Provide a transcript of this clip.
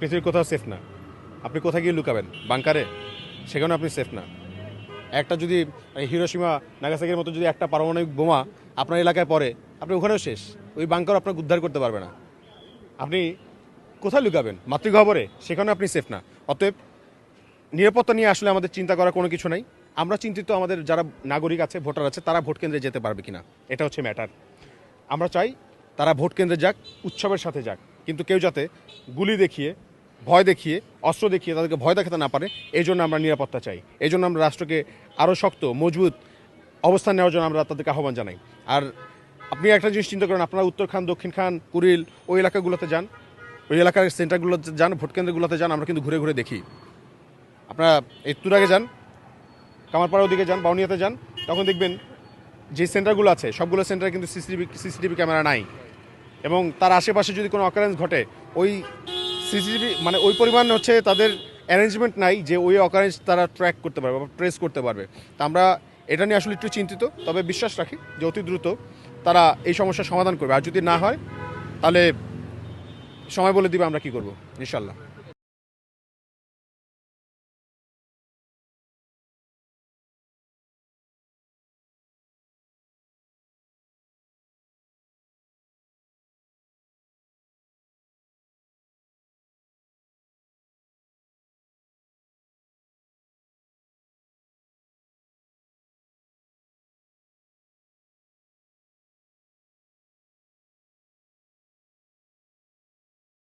পৃথিবীর কোথাও সেফ না। আপনি কোথায় গিয়ে লুকাবেন? বাংকারে? সেখানে আপনি সেফ না। একটা যদি হিরোশিমা নাগাসাকির মতো যদি একটা পারমাণবিক বোমা আপনার এলাকায় পড়ে, আপনি ওখানেও শেষ। ওই বাংকার আপনাকে উদ্ধার করতে পারবে না। আপনি কোথায় লুকাবেন? মাতৃগহ্বরে? সেখানেও আপনি সেফ না। অতএব নিরাপত্তা নিয়ে আসলে আমাদের চিন্তা করার কোনো কিছু নাই। আমরা চিন্তিত আমাদের যারা নাগরিক আছে, ভোটার আছে, তারা ভোট কেন্দ্রে যেতে পারবে কিনা, এটা হচ্ছে ম্যাটার। আমরা চাই তারা ভোট কেন্দ্রে যাক, উৎসবের সাথে যাক, কিন্তু কেউ যাতে গুলি দেখিয়ে, ভয় দেখিয়ে, অস্ত্র দেখিয়ে তাদেরকে ভয় দেখাতে না পারে, এই জন্য আমরা নিরাপত্তা চাই। এই জন্য আমরা রাষ্ট্রকে আরও শক্ত মজবুত অবস্থান নেওয়ার জন্য আমরা তাদেরকে আহ্বান জানাই। আর আপনি একটা জিনিস চিন্তা করেন, আপনারা উত্তর খান, দক্ষিণ খান, কুড়িল, ওই এলাকাগুলোতে যান, ওই এলাকার সেন্টারগুলোতে যান, ভোট কেন্দ্রগুলোতে যান, আমরা কিন্তু ঘুরে ঘুরে দেখি। আপনারা একটু আগে যান, কামারপাড়ার ওদিকে যান, বাউনিয়াতে যান, তখন দেখবেন যে সেন্টারগুলো আছে সবগুলো সেন্টারে কিন্তু সিসিটিভি ক্যামেরা নাই, এবং তার আশেপাশে যদি কোনো অকারেন্স ঘটে, ওই সিসিটিভি মানে ওই পরিমাণ হচ্ছে তাদের অ্যারেঞ্জমেন্ট নাই যে ওই অকারেন্স তারা ট্র্যাক করতে পারবে বা ট্রেস করতে পারবে। তা আমরা এটা নিয়ে আসলে একটু চিন্তিত, তবে বিশ্বাস রাখি যে অতি দ্রুত তারা এই সমস্যার সমাধান করবে। আর যদি না হয় তাহলে সময় বলে দিবে আমরা কি করব, ইনশাল্লাহ।